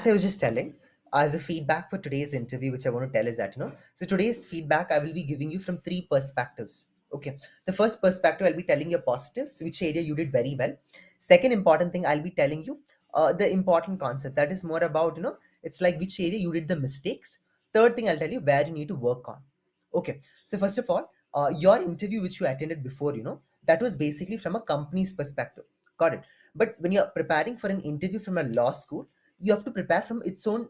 As I was just telling, as a feedback for today's interview, which I want to tell is that, so today's feedback I will be giving you from three perspectives. Okay. The first perspective, I'll be telling you positives, which area you did very well. Second important thing, I'll be telling you the important concept that is more about, it's like which area you did the mistakes. Third thing, I'll tell you where you need to work on. Okay. So, first of all, your interview, which you attended before, that was basically from a company's perspective. Got it. But when you're preparing for an interview from a law school, you have to prepare from its own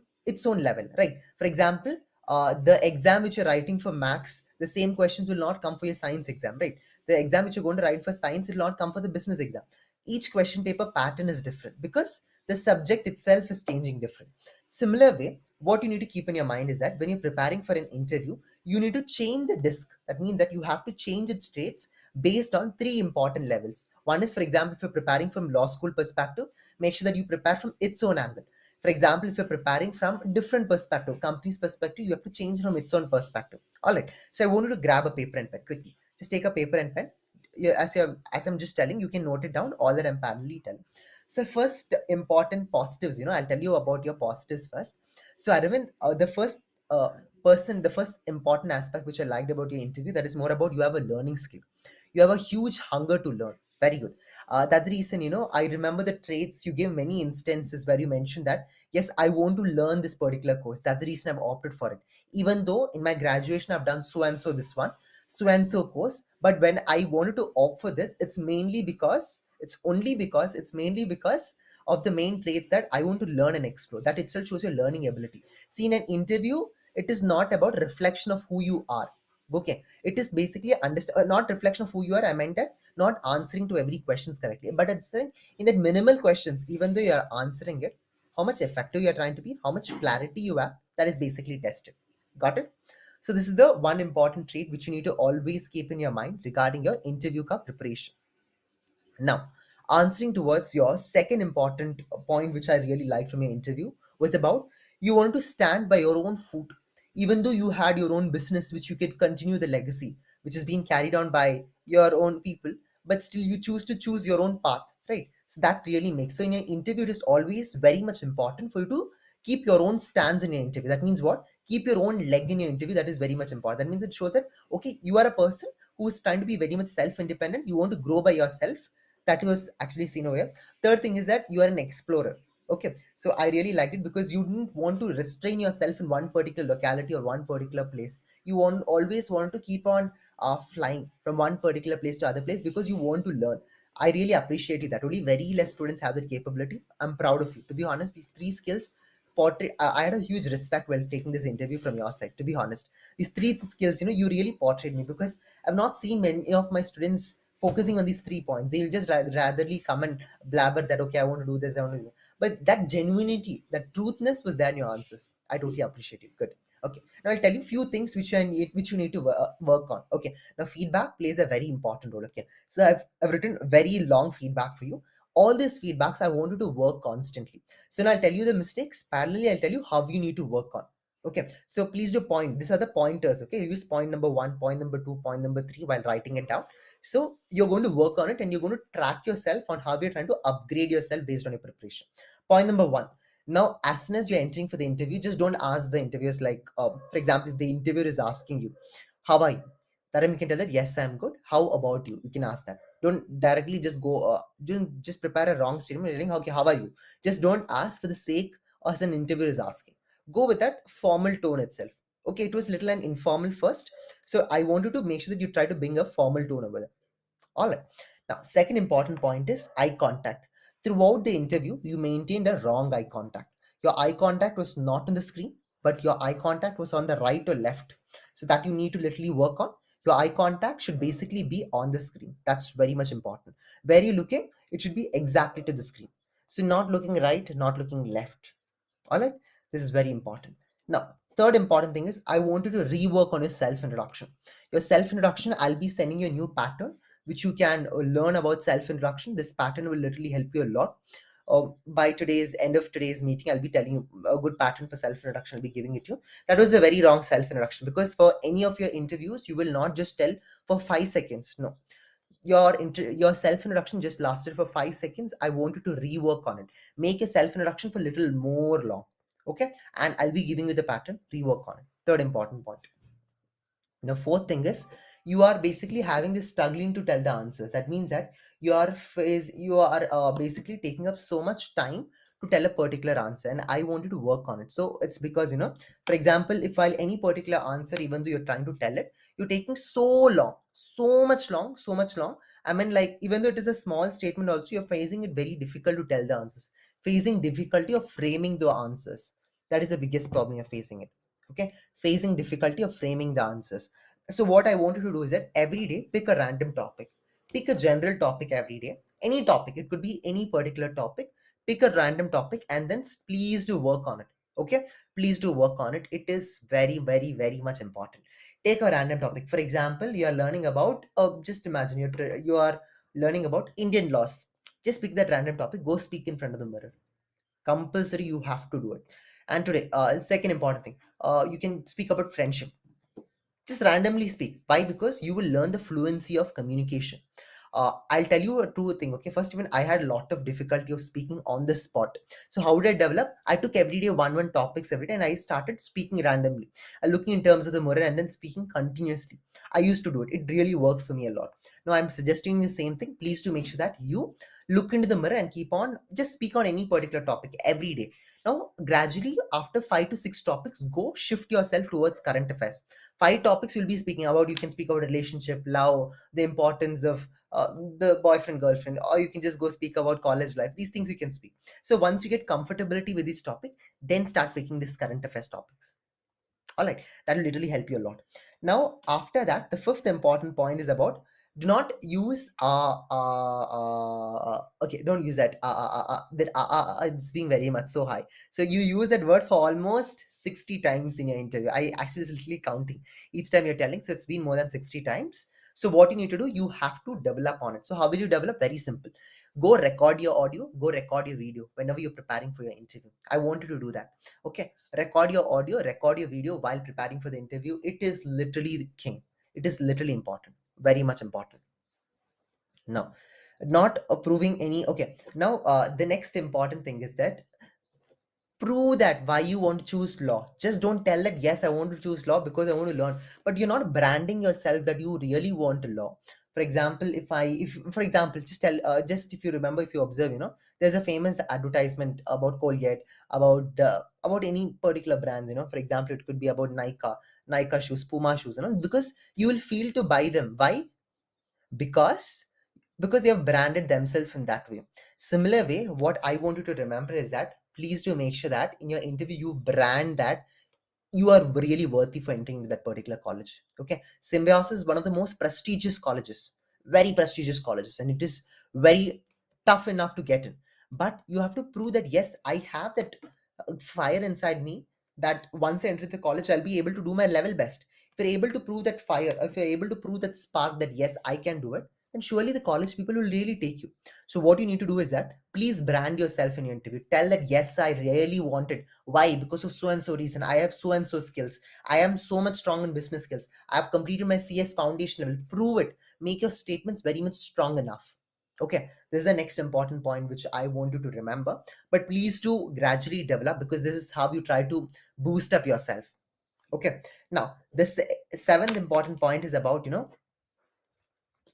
level, right? For example, the exam which you're writing for max, the same questions will not come for your science exam, right? The exam which you're going to write for science will not come for the business exam. Each question paper pattern is different because the subject itself is changing different. Similar way, what you need to keep in your mind is that when you're preparing for an interview, you need to change the disc. That means that you have to change its traits based on three important levels. One is, for example, if you're preparing from law school perspective, make sure that you prepare from its own angle. For example, if you're preparing from different perspective, company's perspective, you have to change from its own perspective. All right. So I want you to grab a paper and pen quickly. Just take a paper and pen. As I'm just telling, you can note it down. All that I'm parallelly telling. So first important positives. I'll tell you about your positives first. So Aravind, uh, the first important aspect which I liked about your interview, that is more about you have a learning skill. You have a huge hunger to learn. Very good. That's the reason, I remember the traits. You gave many instances where you mentioned that, yes, I want to learn this particular course. That's the reason I've opted for it. Even though in my graduation, I've done so and so this one, so and so course. But when I wanted to opt for this, it's mainly because of the main traits that I want to learn and explore. That itself shows your learning ability. See, in an interview, it is not about reflection of who you are. Okay. It is basically not reflection of who you are. I meant that not answering to every questions correctly, but it's saying in that minimal questions, even though you are answering it, how much effective you are trying to be, how much clarity you have, that is basically tested. Got it? So this is the one important trait which you need to always keep in your mind regarding your interview preparation. Now, answering towards your second important point, which I really liked from your interview, was about you wanted to stand by your own foot, even though you had your own business, which you could continue the legacy, which is being carried on by your own people, but still you choose your own path, right? So that really makes, so in your interview, it is always very much important for you to keep your own stance in your interview. That means what? Keep your own leg in your interview. That is very much important. That means it shows that, okay, you are a person who is trying to be very much self-independent. You want to grow by yourself. That was actually seen over here. Third thing is that you are an explorer. Okay, so I really liked it because you didn't want to restrain yourself in one particular locality or one particular place. You always want to keep on flying from one particular place to other place because you want to learn. I really appreciate you that. Only very less students have that capability. I'm proud of you. To be honest, these three skills portray. I had a huge respect while taking this interview from your side. To be honest, these three skills, you really portrayed me because I've not seen many of my students focusing on these 3 points. They'll just ratherly come and blabber that, okay, I want to do this, I want to do that. But that genuinity, that truthness was there in your answers. I totally appreciate it. Good. Okay. Now I'll tell you few things which you need to work on. Okay. Now feedback plays a very important role. Okay. So I've written very long feedback for you. All these feedbacks I want you to work constantly. So now I'll tell you the mistakes. Parallelly, I'll tell you how you need to work on. Okay. So please do point. These are the pointers. Okay. You use point number one, point number two, point number three while writing it down. So you're going to work on it and you're going to track yourself on how you're trying to upgrade yourself based on your preparation. Point number one. Now, as soon as you're entering for the interview, just don't ask the interviewers like, for example, if the interviewer is asking you, how are you? That time you can tell that, yes, I'm good. How about you? You can ask that. Don't directly just go, don't just prepare a wrong statement. Telling, okay, how are you? Just don't ask for the sake as an interviewer is asking. Go with that formal tone itself. Okay, it was little and informal first. So I want you to make sure that you try to bring a formal tone over there. All right. Now, second important point is eye contact. Throughout the interview, you maintained a wrong eye contact. Your eye contact was not on the screen, but your eye contact was on the right or left. So that you need to literally work on. Your eye contact should basically be on the screen. That's very much important. Where you're looking, it should be exactly to the screen. So not looking right, not looking left. All right. This is very important. Now, third important thing is I want you to rework on your self introduction. Your self introduction, I'll be sending you a new pattern which you can learn about self introduction. This pattern will literally help you a lot. By today's end of today's meeting, I'll be telling you a good pattern for self introduction. I'll be giving it to you. That was a very wrong self introduction because for any of your interviews, you will not just tell for 5 seconds. No, your self introduction just lasted for 5 seconds. I want you to rework on it. Make a self introduction for a little more long. Okay, and I'll be giving you the pattern, rework on it. Third important point. The fourth thing is, you are basically having this struggling to tell the answers. That means that you are basically taking up so much time to tell a particular answer, and I want you to work on it. So it's because, for example, if while any particular answer, even though you're trying to tell it, you're taking so long, so much long. I mean, like, even though it is a small statement, also you're facing it very difficult to tell the answers, facing difficulty of framing the answers. That is the biggest problem you're facing it. Okay, facing difficulty of framing the answers. So what I want you to do is that every day pick a random topic. Pick a general topic every day. Any topic. It could be any particular topic. Pick a random topic and then please do work on it. Okay? Please do work on it. It is very, very, very much important. Take a random topic. For example, you are learning about, just imagine you are learning about Indian laws. Just pick that random topic. Go speak in front of the mirror. Compulsory, you have to do it. And today, second important thing, you can speak about friendship. Just randomly speak. Why? Because you will learn the fluency of communication. I'll tell you a true thing. Okay, first, even I had a lot of difficulty of speaking on the spot. So how did I develop? I took every day one topics every day, and I started speaking randomly, looking in terms of the mirror and then speaking continuously. I used to do it. It really worked for me a lot. Now I'm suggesting the same thing. Please do make sure that you look into the mirror and keep on just speak on any particular topic every day. Now gradually, after 5 to 6 topics, go shift yourself towards current affairs. 5 topics you'll be speaking about. You can speak about relationship, love, the importance of the boyfriend girlfriend, or you can just go speak about college life. These things you can speak. So once you get comfortability with each topic, then start picking this current affairs topics. All right, that will literally help you a lot. Now after that, the fifth important point is about, do not use okay, don't use that it's being very much so high. So you use that word for almost 60 times in your interview. I actually was literally counting each time you're telling, so it's been more than 60 times. So what you need to do, you have to develop on it. So how will you develop? Very simple. Go record your audio, go record your video whenever you're preparing for your interview. I want you to do that. Okay, record your audio, record your video while preparing for the interview. It is literally the king. It is literally important, very much important. Now, not approving any. Okay, now the next important thing is that prove that why you want to choose law. Just don't tell that yes, I want to choose law because I want to learn, but you're not branding yourself that you really want to law. For example, if for example, just tell, just if you remember, if you observe, there's a famous advertisement about Colgate, about any particular brands. For example, it could be about Nike shoes, Puma shoes, because you will feel to buy them. Why? Because they have branded themselves in that way. Similar way, what I want you to remember is that please do make sure that in your interview you brand that you are really worthy for entering into that particular college. Okay, Symbiosis is one of the most prestigious colleges, very prestigious colleges, and it is very tough enough to get in. But you have to prove that yes, I have that fire inside me, that once I enter the college, I'll be able to do my level best. If you're able to prove that fire, if you're able to prove that spark, that yes, I can do it, then surely the college people will really take you. So what you need to do is that please brand yourself in your interview. Tell that yes, I really want it. Why? Because of so and so reason. I have so and so skills. I am so much strong in business skills. I have completed my CS foundation level. Prove it. Make your statements very much strong enough. Okay, this is the next important point which I want you to remember. But please do gradually develop, because this is how you try to boost up yourself. Okay. Now, this seventh important point is about,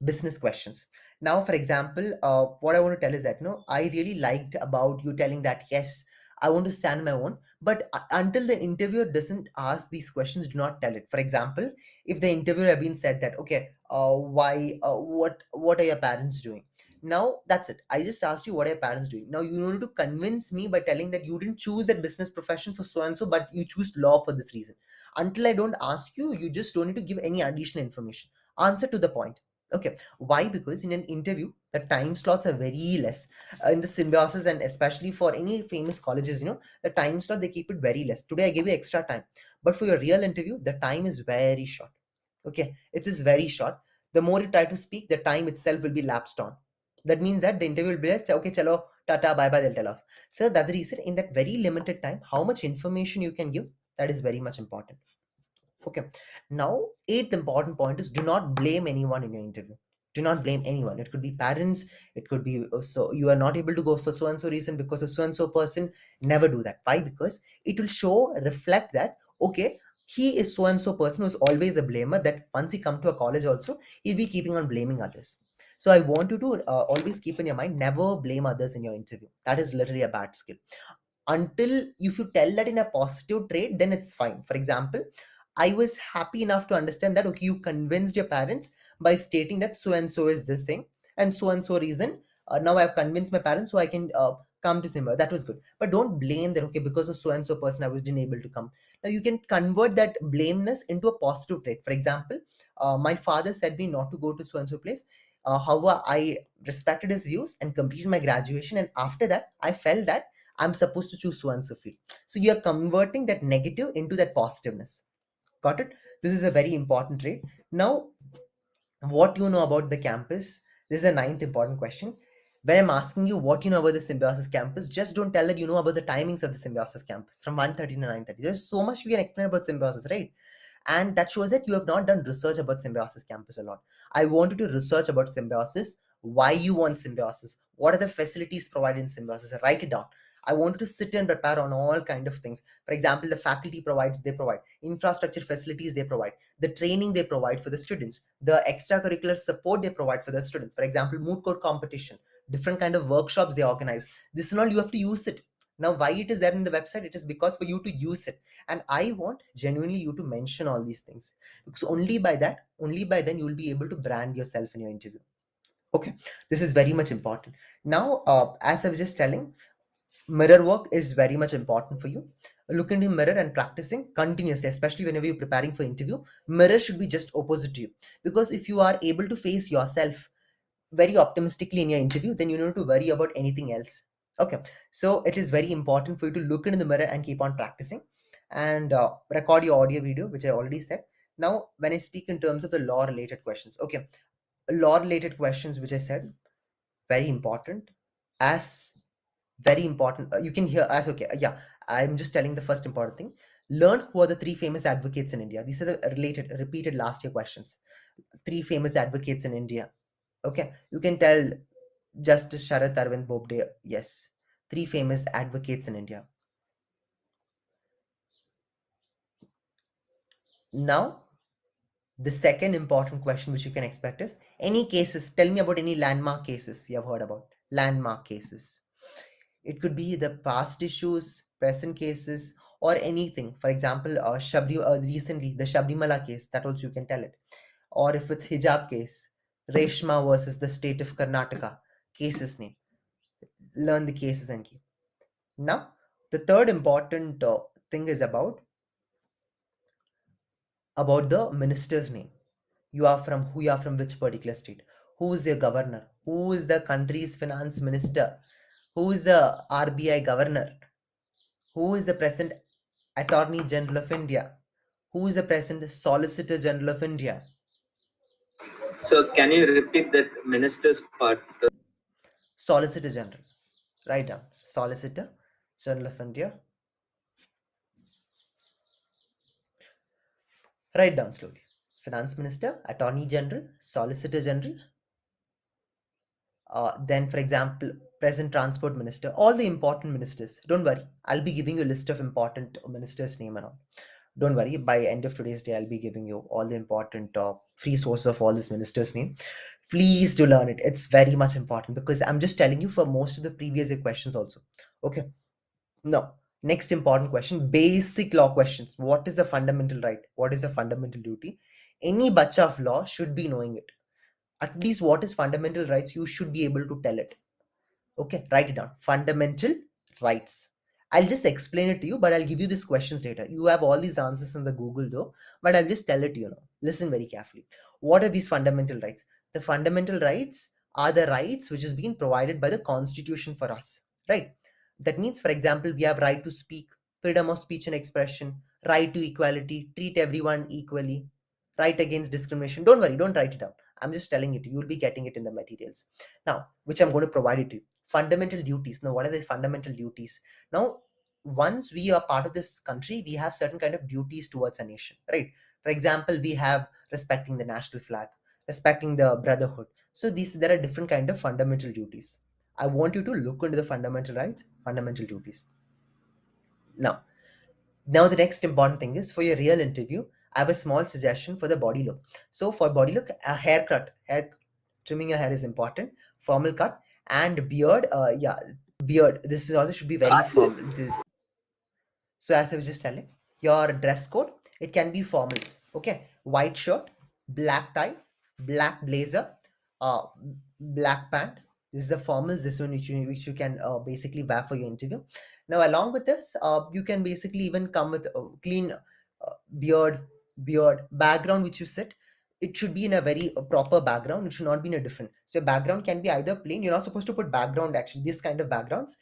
business questions. Now, for example, what I want to tell is that, I really liked about you telling that yes, I want to stand on my own, but until the interviewer doesn't ask these questions, do not tell it. For example, if the interviewer have been said that, okay, why what are your parents doing? Now that's it. I just asked you what are your parents doing. Now you need to convince me by telling that you didn't choose that business profession for so and so, but you choose law for this reason. Until I don't ask you, you just don't need to give any additional information. Answer to the point. Okay, why? Because in an interview, the time slots are very less. In the Symbiosis, and especially for any famous colleges, the time slot they keep it very less. Today I gave you extra time, but for your real interview, the time is very short. Okay, it is very short. The more you try to speak, the time itself will be lapsed on. That means that the interview will be like, okay, chalo, tata, bye bye, they'll tell off. So that's the reason, in that very limited time, how much information you can give, that is very much important. Okay. Now, eighth important point is, do not blame anyone in your interview. Do not blame anyone. It could be parents, it could be so you are not able to go for so and so reason because of so and so person. Never do that. Why? Because it will show, reflect that, okay, he is so and so person who's always a blamer, that once he come to a college also, he'll be keeping on blaming others. So I want you to always keep in your mind, never blame others in your interview. That is literally a bad skill. Until if you tell that in a positive trait, then it's fine. For example, I was happy enough to understand that, okay, you convinced your parents by stating that so and so is this thing and so reason. Now I've convinced my parents, so I can come to Simba. That was good. But don't blame that, okay, because of so and so person I wasn't able to come. Now you can convert that blameness into a positive trait. For example, my father said me not to go to so and so place. However, I respected his views and completed my graduation. And after that, I felt that I'm supposed to choose so and so field. So you're converting that negative into that positiveness. Got it? This is a very important trait. Now, what you know about the campus? This is a ninth important question. When I'm asking you what you know about the Symbiosis campus, just don't tell that you know about the timings of the Symbiosis campus from 1:30 to 9:30. There's so much we can explain about Symbiosis, right? And that shows that you have not done research about Symbiosis campus a lot. I want you to research about Symbiosis, why you want Symbiosis, what are the facilities provided in Symbiosis. Write it down. I want you to sit and prepare on all kind of things. For example, the faculty provides, they provide infrastructure, facilities they provide, the training they provide for the students, the extracurricular support they provide for the students. For example, moot court competition, different kind of workshops they organize. This and all, you have to use it. Now why it is there in the website? It is because for you to use it. And I want genuinely you to mention all these things, because only by that, only by then, you will be able to brand yourself in your interview. Okay, this is very much important. Now as I was just telling, mirror work is very much important for you. Look into mirror and practicing continuously, especially whenever you're preparing for interview. Mirror should be just opposite to you, because if you are able to face yourself very optimistically in your interview, then you don't have to worry about anything else. Okay, so it is very important for you to look into the mirror and keep on practicing, and record your audio video, which I already said. Now when I speak in terms of the law related questions, okay, law related questions which I said, very important, as very important. You can hear as, okay, yeah, I'm just telling the first important thing. Learn who are the three famous advocates in India. These are the related repeated last year questions. Three famous advocates in India. Okay, you can tell Justice Sharath Arvind Bobde. Yes, three famous advocates in India. Now, the second important question which you can expect is, any cases, tell me about any landmark cases you have heard about. Landmark cases. It could be the past issues, present cases, or anything. For example, recently, the Shabrimala case, that also you can tell it. Or if it's hijab case, Reshma versus the state of Karnataka, cases name. Learn the cases and keep. Now, the third important thing is about the minister's name. You are from who? You are from which particular state? Who is your governor? Who is the country's finance minister? Who is the RBI governor? Who is the present Attorney General of India? Who is the present Solicitor General of India? So can you repeat that minister's part? Solicitor General. Write down. Solicitor General of India. Write down slowly. Finance Minister, Attorney General, Solicitor General, then, for example, present Transport Minister, all the important ministers. Don't worry, I'll be giving you a list of important ministers' name and all. Don't worry, by end of today's day, I'll be giving you all the important free sources of all this minister's name. Please do learn it. It's very much important, because I'm just telling you for most of the previous year questions also. Okay. Now, next important question, basic law questions. What is the fundamental right? What is the fundamental duty? Any bacha of law should be knowing it. At least what is fundamental rights, you should be able to tell it. Okay, write it down. Fundamental rights. I'll just explain it to you, but I'll give you these questions later. You have all these answers in the Google though, but I'll just tell it to you now. Listen very carefully. What are these fundamental rights? The fundamental rights are the rights which is being provided by the Constitution for us, right? That means, for example, we have right to speak, freedom of speech and expression, right to equality, treat everyone equally, right against discrimination. Don't worry, don't write it down. I'm just telling it to you. You'll be getting it in the materials. Now, which I'm going to provide it to you. Fundamental duties. Now, what are these fundamental duties? Now, once we are part of this country, we have certain kind of duties towards a nation, right? For example, we have respecting the national flag, respecting the brotherhood. So these, there are different kind of fundamental duties. I want you to look into the fundamental rights, fundamental duties. Now, now the next important thing is, for your real interview, I have a small suggestion for the body look. So for body look, a haircut, hair trimming your hair is important. Formal cut and beard. Yeah, beard. This is also should be very Got it. formal. This, so as I was just telling, your dress code, it can be formals. Okay, white shirt, black tie, black blazer, uh, black pant. This is the formals. This one which you can basically wear for your interview. Now, along with this, you can basically even come with clean beard, background which you sit. It should be in a very proper background. It should not be in a different. So your background can be either plain. You're not supposed to put background actually. This kind of backgrounds,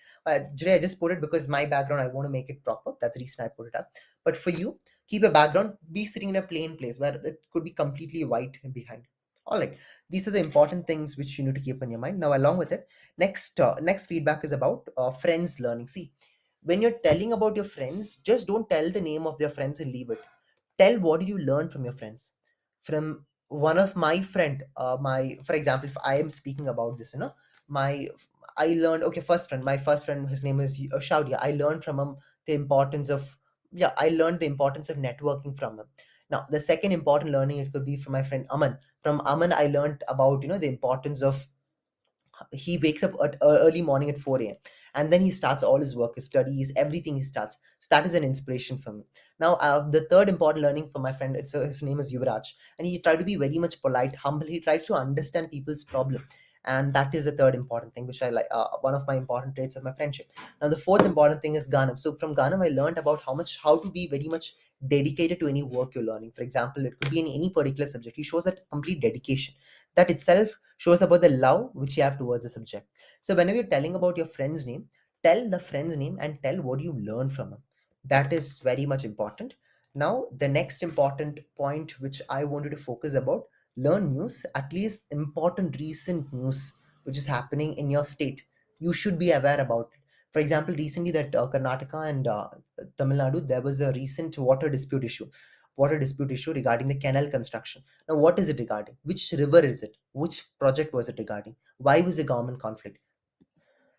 today I just put it because my background, I want to make it proper. That's the reason I put it up. But for you, keep a background, be sitting in a plain place where it could be completely white behind. All right, these are the important things which you need to keep in your mind. Now, along with it, next feedback is about friends learning. See, when you're telling about your friends, just don't tell the name of their friends and leave it. Tell what did you learn from your friends. From one of my friend, my, for example, if I am speaking about this, my, I learned, okay, first friend, my first friend, his name is Shaudia. I learned from him the importance of, yeah, I learned the importance of networking from him. Now the second important learning, it could be from my friend Aman. From Aman, I learned about, the importance of, he wakes up at early morning at 4 a.m. and then he starts all his work, his studies, everything he starts. So that is an inspiration for me. Now, the third important learning from my friend, his name is Yuvraj, and he tried to be very much polite, humble. He tries to understand people's problem, and that is the third important thing which I like, one of my important traits of my friendship. Now the fourth important thing is Ganam. So from Ganam, I learned about how to be very much dedicated to any work you're learning. For example, it could be in any particular subject. He shows that complete dedication. That itself shows about the love which you have towards the subject. So whenever you're telling about your friend's name, tell the friend's name and tell what you learned from him. That is very much important. Now the next important point which I wanted to focus about, learn news, at least important recent news which is happening in your state. You should be aware about it. For example, recently that Karnataka and Tamil Nadu, there was a recent water dispute issue regarding the canal construction. Now, what is it regarding? Which river is it? Which project was it regarding? Why was the government conflict?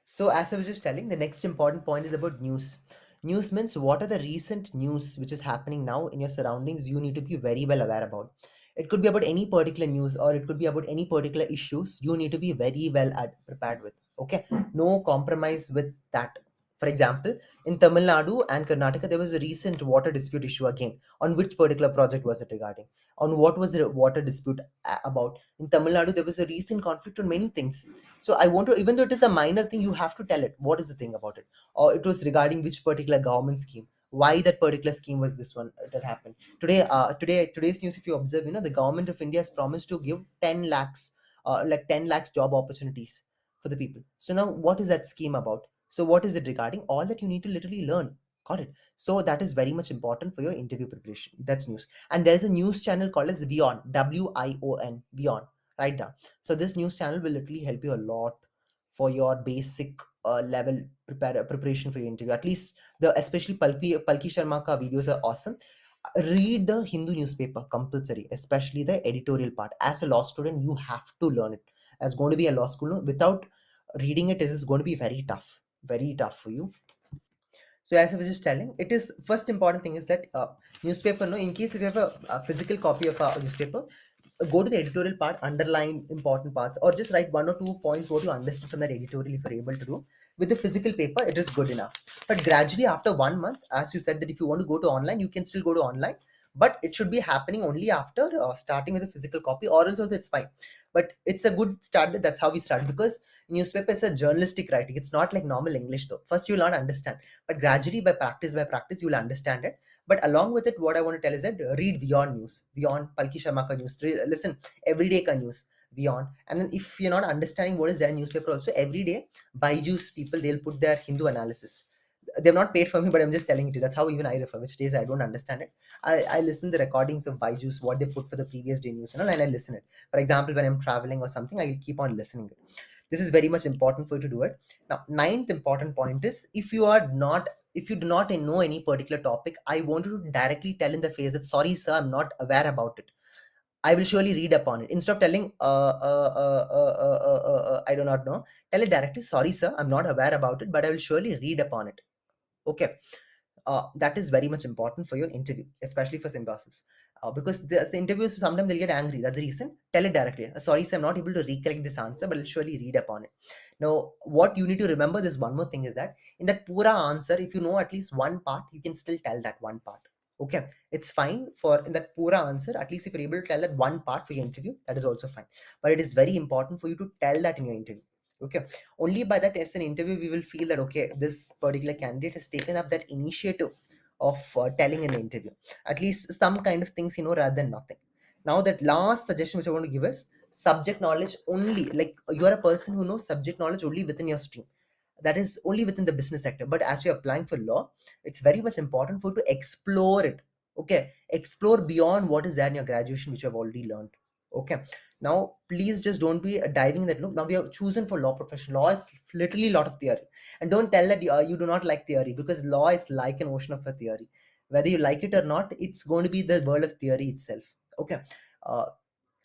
So, as I was just telling, the next important point is about news. News means what are the recent news which is happening now in your surroundings, you need to be very well aware about. It could be about any particular news or it could be about any particular issues you need to be very well prepared with. Okay, no compromise with that. For example, in Tamil Nadu and Karnataka, there was a recent water dispute issue again. On which particular project was it regarding? On what was the water dispute about? In Tamil Nadu, there was a recent conflict on many things. So I want to, even though it is a minor thing, you have to tell it. What is the thing about it? Or it was regarding which particular government scheme. Why that particular scheme was this one that happened today? Today's news, if you observe, the government of India has promised to give 10 lakhs, like 10 lakhs job opportunities for the people. So now, what is that scheme about? So what is it regarding? All that you need to literally learn. Got it. So that is very much important for your interview preparation. That's news. And there's a news channel called as Vion, Wion, Vion. Write down. So this news channel will literally help you a lot for your basic level preparation for your interview. At least the, especially Palki Sharma ka videos are awesome. Read the Hindu newspaper compulsory, especially the editorial part. As a law student, you have to learn it. As going to be a law school, no? Without reading it, it is going to be very tough for you. So as I was just telling, it is first important thing is that newspaper. No, in case if you have a physical copy of a newspaper, go to the editorial part, underline important parts, or just write one or two points what you understand from that editorial if you're able to do. With the physical paper, it is good enough. But gradually, after 1 month, as you said that if you want to go to online, you can still go to online, but it should be happening only after starting with a physical copy, or else also it's fine. But it's a good start. That's how we start, because newspaper is a journalistic writing. It's not like normal English though. First, you will not understand, but gradually by practice, you will understand it. But along with it, what I want to tell is that read Beyond News, Beyond Palki Sharma ka news. Listen, everyday ka news, Beyond. And then if you're not understanding what is their newspaper, also every day, Byju's people, they'll put their Hindu analysis. They've not paid for me, but I'm just telling you. That's how even I refer. Which days I don't understand it, I listen the recordings of Byju's, what they put for the previous day news, and I listen it. For example, when I'm traveling or something, I'll keep on listening it. This is very much important for you to do it. Now, ninth important point is, if you do not know any particular topic, I want you to directly tell in the face that sorry sir, I'm not aware about it. I will surely read upon it. Instead of telling, I do not know, tell it directly, sorry, sir, I'm not aware about it, but I will surely read upon it. Okay. That is very much important for your interview, especially for Symbiosis. Because the interviews, sometimes they'll get angry. That's the reason. Tell it directly. Sorry, sir, I'm not able to recollect this answer, but I'll surely read upon it. Now, what you need to remember, this one more thing is that in that pura answer, if you know at least one part, you can still tell that one part. Okay, it's fine for in that pura answer. At least if you're able to tell that one part for your interview, that is also fine. But it is very important for you to tell that in your interview. Okay, only by that it's an interview we will feel that okay, this particular candidate has taken up that initiative of telling an interview at least some kind of things, rather than nothing. Now that last suggestion which I want to give is subject knowledge only. Like you are a person who knows subject knowledge only within your stream, that is only within the business sector. But as you're applying for law, it's very much important for you to explore it. Okay, explore beyond what is there in your graduation which you have already learned. Okay, now please just don't be diving in that loop. Now we are chosen for law profession. Law is literally a lot of theory, and don't tell that you do not like theory, because law is like an ocean of a theory. Whether you like it or not, it's going to be the world of theory itself. Okay. uh,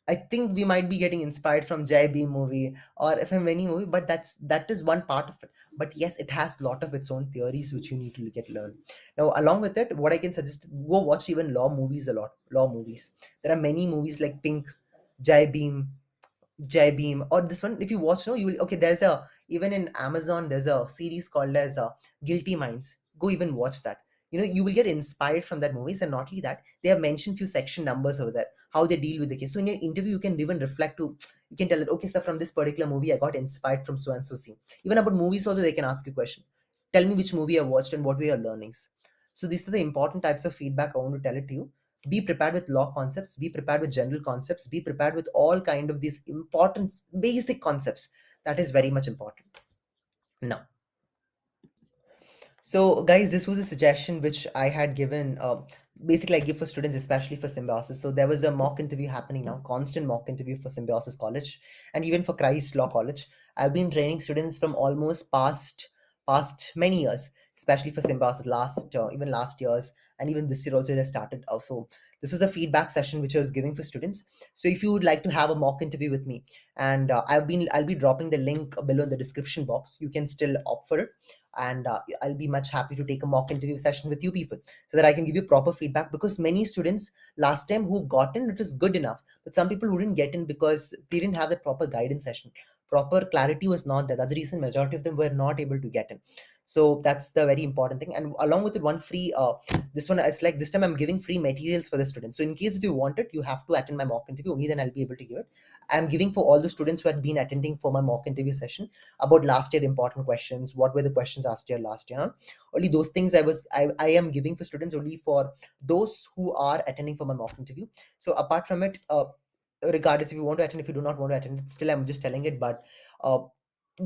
I think we might be getting inspired from Jai B movie or FMNE movie, but that is one part of it. But yes, it has a lot of its own theories which you need to get learn. Now, along with it, what I can suggest, go watch even law movies a lot. Law movies. There are many movies like Pink, Jai Beam, Jai Beam, or this one. If you watch, no, you will. Okay, there's a even in Amazon. There's a series called as Guilty Minds. Go even watch that. You will get inspired from that movies, and not only that, they have mentioned few section numbers over there, how they deal with the case. So in your interview, you can even reflect to. You can tell it, okay, sir, from this particular movie, I got inspired from so and so scene. Even about movies, also they can ask you a question. Tell me which movie I watched and what were your learnings. So these are the important types of feedback I want to tell it to you. Be prepared with law concepts, be prepared with general concepts, be prepared with all kind of these important basic concepts. That is very much important. Now, so, guys, this was a suggestion which I had given. Basically, I give for students, especially for Symbiosis. So there was a mock interview happening now, constant mock interview for Symbiosis College, and even for Christ Law College. I've been training students from almost past many years, especially for Symbiosis last even last years, and even this year also it has started. Also, this was a feedback session which I was giving for students. So if you would like to have a mock interview with me, and I'll be dropping the link below in the description box. You can still opt for it, and I'll be much happy to take a mock interview session with you people so that I can give you proper feedback, because many students last time who got in, it was good enough, but some people who didn't get in because they didn't have that proper guidance session, proper clarity was not there. That's the reason majority of them were not able to get in. So that's the very important thing. And along with it, one free this one is like, this time I'm giving free materials for the students. So in case if you want it, you have to attend my mock interview, only then I'll be able to give it. I'm giving for all the students who had been attending for my mock interview session about last year important questions, what were the questions asked here last year. Only those things I am giving for students only for those who are attending for my mock interview. So apart from it, regardless if you want to attend, if you do not want to attend it, still I'm just telling it. But uh,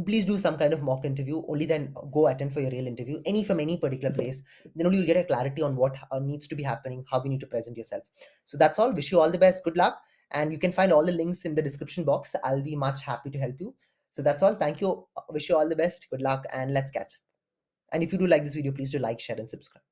please do some kind of mock interview, only then go attend for your real interview, any from any particular place. Then only you'll get a clarity on what needs to be happening, how you need to present yourself. So that's all. Wish you all the best, good luck, and you can find all the links in the description box. I'll be much happy to help you. So that's all. Thank you. Wish you all the best, good luck, and let's catch up. And if you do like this video, please do like, share, and subscribe.